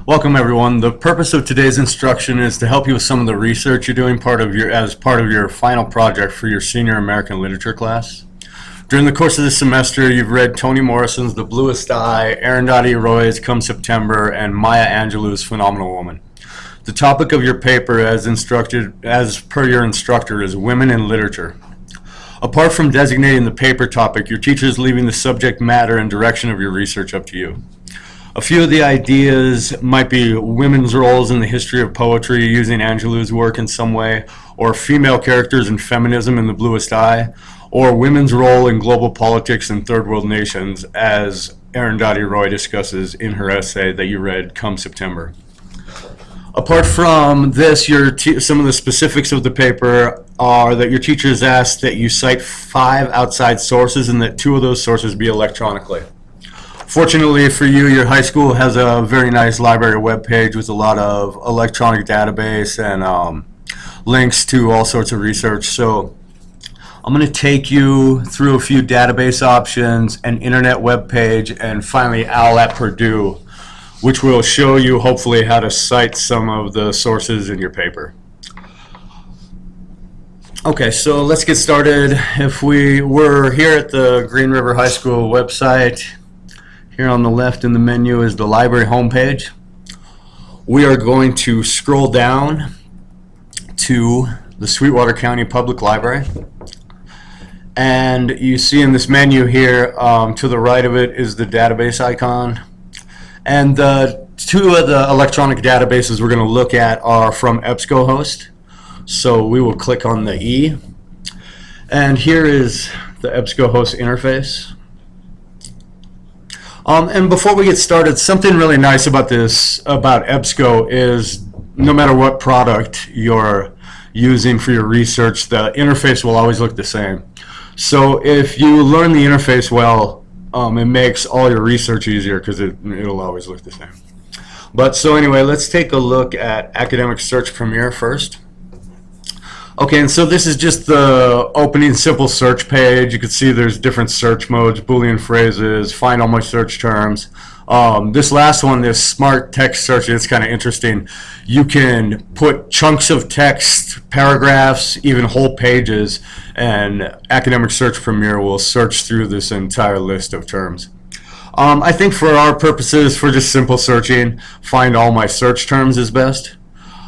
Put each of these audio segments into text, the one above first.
Welcome everyone. The purpose of today's instruction is to help you with some of the research you're doing as part of your final project for your senior American literature class. During the course of this semester, you've read Toni Morrison's The Bluest Eye, Arundhati Roy's Come September, and Maya Angelou's Phenomenal Woman. The topic of your paper as per your instructor is Women in Literature. Apart from designating the paper topic, your teacher is leaving the subject matter and direction of your research up to you. A few of the ideas might be women's roles in the history of poetry using Angelou's work in some way, or female characters and feminism in The Bluest Eye, or women's role in global politics in third world nations, as Arundhati Roy discusses in her essay that you read, Come September. Apart from this, some of the specifics of the paper are that your teacher has asked that you cite 5 outside sources and that 2 of those sources be electronically. Fortunately for you, your high school has a very nice library webpage with a lot of electronic database and links to all sorts of research. So I'm going to take you through a few database options, an internet webpage, and finally OWL at Purdue, which will show you hopefully how to cite some of the sources in your paper. Okay, so let's get started. If we were here at the Green River High School website, here on the left in the menu is the library homepage. We are going to scroll down to the Sweetwater County Public Library. And you see in this menu here, to the right of it is the database icon. And the 2 of the electronic databases we're going to look at are from EBSCOhost. So we will click on the E. And here is the EBSCOhost interface. And before we get started, something really nice about EBSCO is no matter what product you're using for your research, the interface will always look the same. So if you learn the interface well, it makes all your research easier because it'll always look the same. But so anyway, let's take a look at Academic Search Premier first. Okay, and so this is just the opening simple search page. You can see there's different search modes, Boolean phrases, find all my search terms. This last one, this smart text search, it's kind of interesting. You can put chunks of text, paragraphs, even whole pages, and Academic Search Premier will search through this entire list of terms. I think for our purposes, for just simple searching, find all my search terms is best.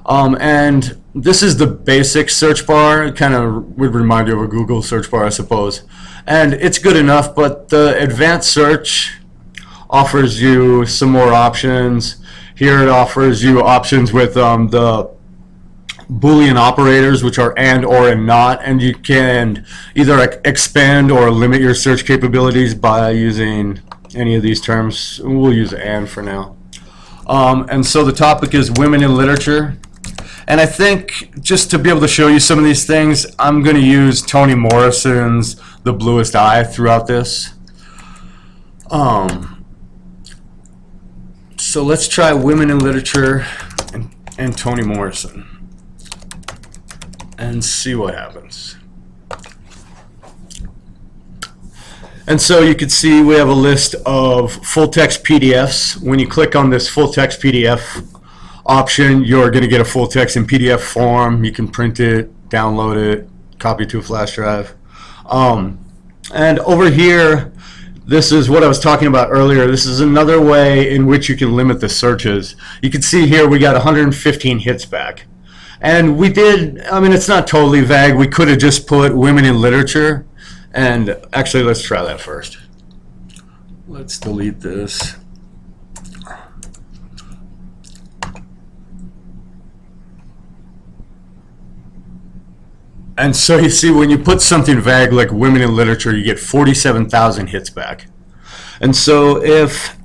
And this is the basic search bar. It kind of would remind you of a Google search bar, I suppose. And it's good enough, but the advanced search offers you some more options. Here it offers you options with the Boolean operators, which are and, or, and not, and you can either expand or limit your search capabilities by using any of these terms. We'll use and for now. And so the topic is women in literature. And I think just to be able to show you some of these things, I'm going to use Toni Morrison's The Bluest Eye throughout this. So let's try women in literature and Toni Morrison and see what happens. And so you can see we have a list of full text PDFs. When you click on this full text PDF option, you're going to get a full text in PDF form. You can print it, download it, copy it to a flash drive. And over here, this is what I was talking about earlier. This is another way in which you can limit the searches. You can see here we got 115 hits back. And we did, I mean, it's not totally vague. We could have just put women in literature. And actually, let's try that first. Let's delete this. And so you see, when you put something vague like women in literature, you get 47,000 hits back. And so if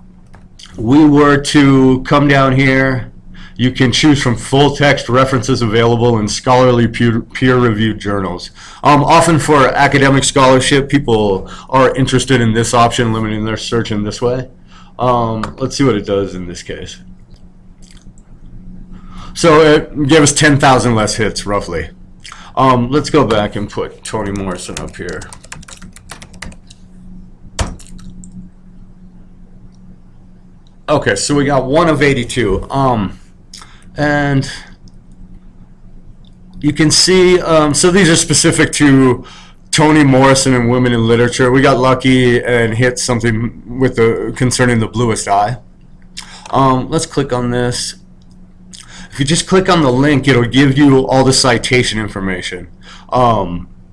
we were to come down here, you can choose from full text references available in scholarly peer-reviewed journals. Often for academic scholarship, people are interested in this option, limiting their search in this way. Let's see what it does in this case. So it gave us 10,000 less hits, roughly. Let's go back and put Toni Morrison up here. Okay, so we got 1 of 82. And you can see, so these are specific to Toni Morrison and women in literature. We got lucky and hit something with concerning the bluest eye. Let's click on this. If you just click on the link, it'll give you all the citation information.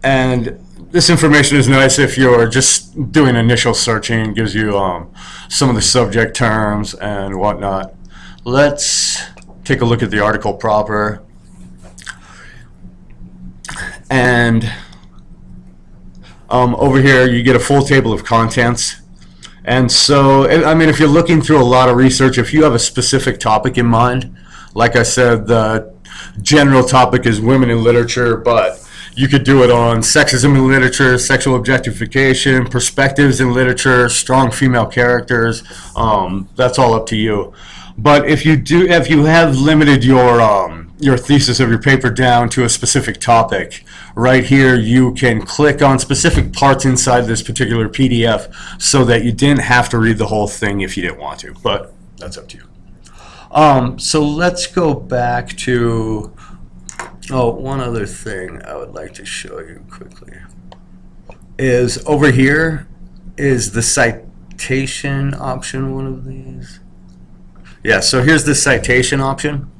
And this information is nice if you're just doing initial searching. It gives you some of the subject terms and whatnot. Let's take a look at the article proper. And over here, you get a full table of contents. And so, I mean, if you're looking through a lot of research, if you have a specific topic in mind, like I said, the general topic is women in literature, but you could do it on sexism in literature, sexual objectification, perspectives in literature, strong female characters. That's all up to you. But if you have limited your thesis of your paper down to a specific topic, right here you can click on specific parts inside this particular PDF so that you didn't have to read the whole thing if you didn't want to. But that's up to you. So let's go back to, one other thing I would like to show you quickly is over here is the citation option, one of these. Yeah, so here's the citation option.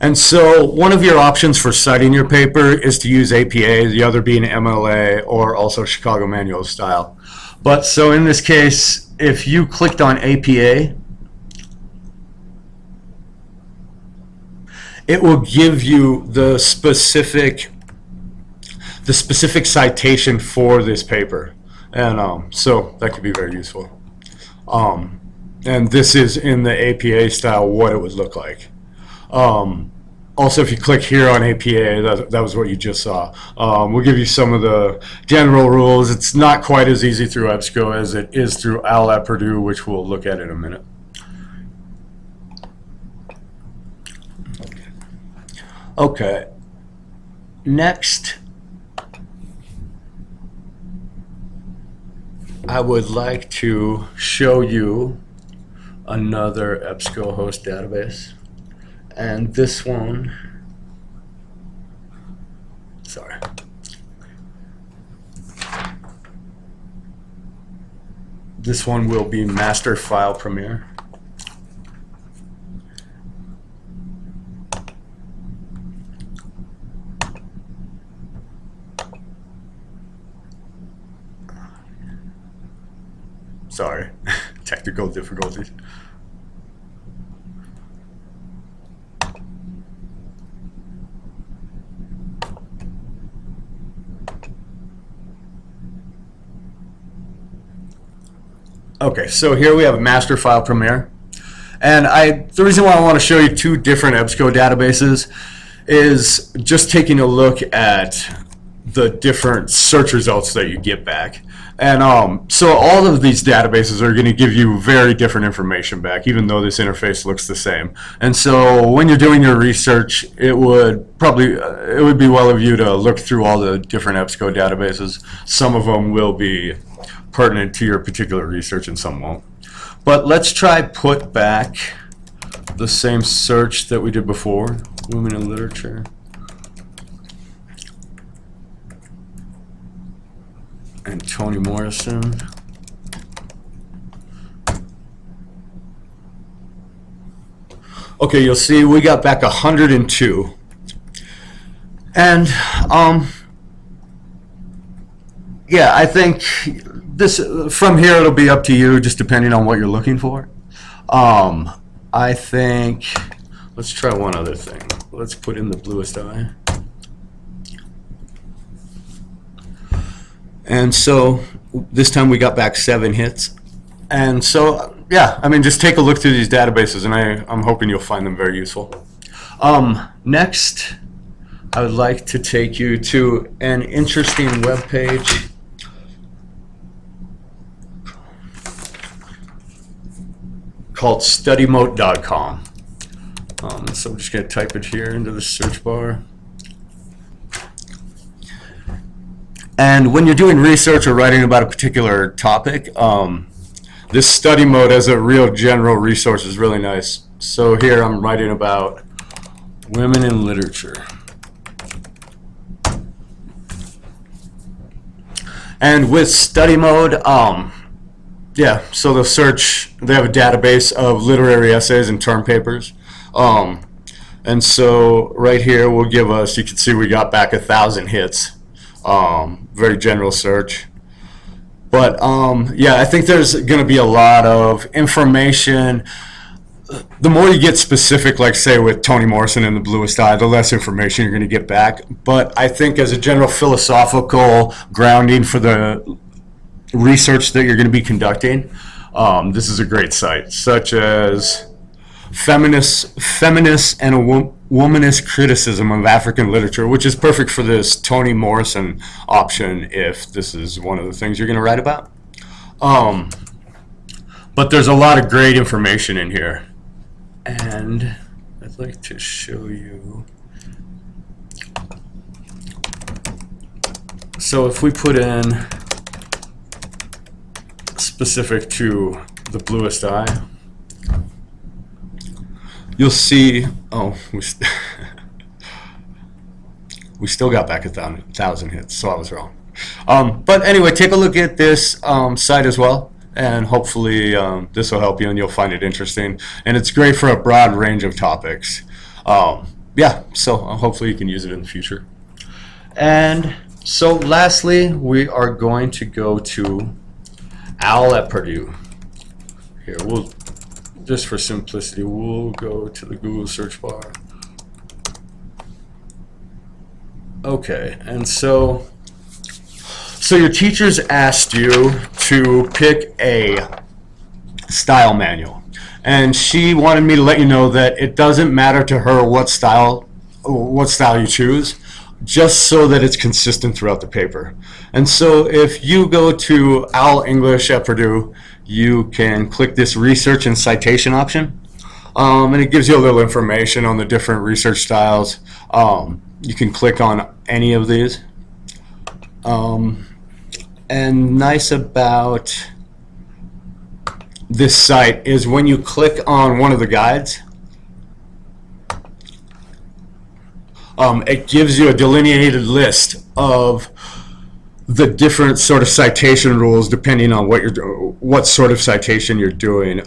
And so one of your options for citing your paper is to use APA, the other being MLA or also Chicago Manual style. But so in this case, if you clicked on APA, it will give you the specific citation for this paper, and so that could be very useful. And this is in the APA style what it would look like. Also, if you click here on APA, that was what you just saw. We'll give you some of the general rules. It's not quite as easy through EBSCO as it is through OWL at Purdue, which we'll look at in a minute. Okay, next I would like to show you another EBSCO host database, and this one, this one will be Master File Premier. Sorry, technical difficulties. Okay, so here we have a Master File Premier. And the reason why I want to show you two different EBSCO databases is just taking a look at the different search results that you get back. And so all of these databases are going to give you very different information back, even though this interface looks the same. And so when you're doing your research, it would be well of you to look through all the different EBSCO databases. Some of them will be pertinent to your particular research and some won't. But let's try put back the same search that we did before, women in literature. And Toni Morrison. Okay, you'll see we got back 102. And yeah, I think this from here it'll be up to you, just depending on what you're looking for. I think let's try one other thing. Let's put in the bluest eye. And so this time we got back 7 hits. And so, yeah, I mean, just take a look through these databases, and I'm hoping you'll find them very useful. Next, I would like to take you to an interesting web page called studymote.com. So I'm just going to type it here into the search bar. And when you're doing research or writing about a particular topic, this study mode as a real general resource is really nice. So here I'm writing about women in literature. And with study mode, yeah, so they'll search, they have a database of literary essays and term papers. And so right here will give us, you can see we got back 1,000 hits. Very general search. But yeah, I think there's going to be a lot of information. The more you get specific, like say with Toni Morrison and the Bluest Eye, the less information you're going to get back. But I think as a general philosophical grounding for the research that you're going to be conducting, this is a great site, such as Feminist and a Womanist Criticism of African Literature, which is perfect for this Toni Morrison option if this is one of the things you're going to write about. But there's a lot of great information in here. And I'd like to show you. So if we put in specific to the Bluest Eye, you'll see, oh, we still got back 1,000 hits, so I was wrong. But anyway, take a look at this site as well, and hopefully this will help you and you'll find it interesting. And it's great for a broad range of topics. Yeah, so hopefully you can use it in the future. And so lastly, we are going to go to Owl at Purdue. Here, we'll, just for simplicity, we'll go to the Google search bar. Okay, and so your teachers asked you to pick a style manual, and she wanted me to let you know that it doesn't matter to her what style you choose, just so that it's consistent throughout the paper. And so if you go to Owl English at Purdue, you can click this research and citation option, and it gives you a little information on the different research styles. You can click on any of these. And nice about this site is when you click on one of the guides, it gives you a delineated list of the different sort of citation rules depending on what sort of citation you're doing.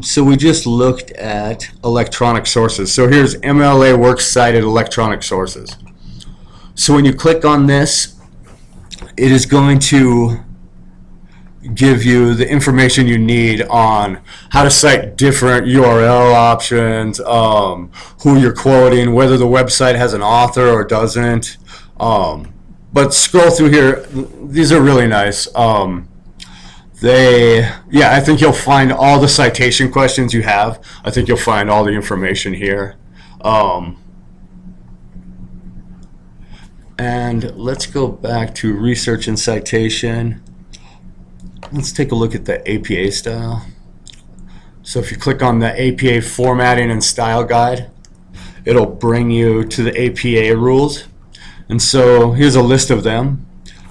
So we just looked at electronic sources. So here's MLA Works Cited Electronic Sources. So when you click on this, it is going to give you the information you need on how to cite different URL options, who you're quoting, whether the website has an author or doesn't. But scroll through here, these are really nice. Yeah, I think you'll find all the citation questions you have. I think you'll find all the information here. And let's go back to research and citation. Let's take a look at the APA style. So if you click on the APA formatting and style guide, it'll bring you to the APA rules. And so here's a list of them.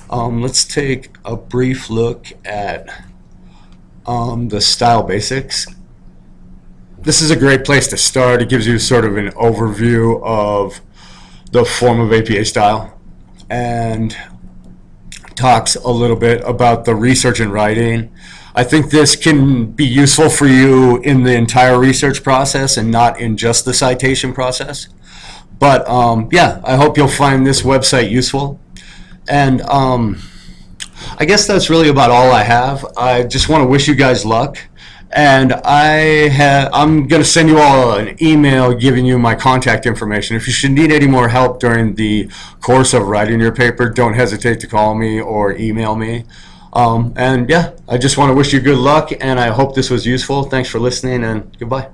Let's take a brief look at the style basics. This is a great place to start. It gives you sort of an overview of the form of APA style and talks a little bit about the research and writing. I think this can be useful for you in the entire research process and not in just the citation process. But yeah, I hope you'll find this website useful. And I guess that's really about all I have. I just want to wish you guys luck. And I'm going to send you all an email giving you my contact information. If you should need any more help during the course of writing your paper, don't hesitate to call me or email me. And yeah, I just want to wish you good luck, and I hope this was useful. Thanks for listening, and goodbye.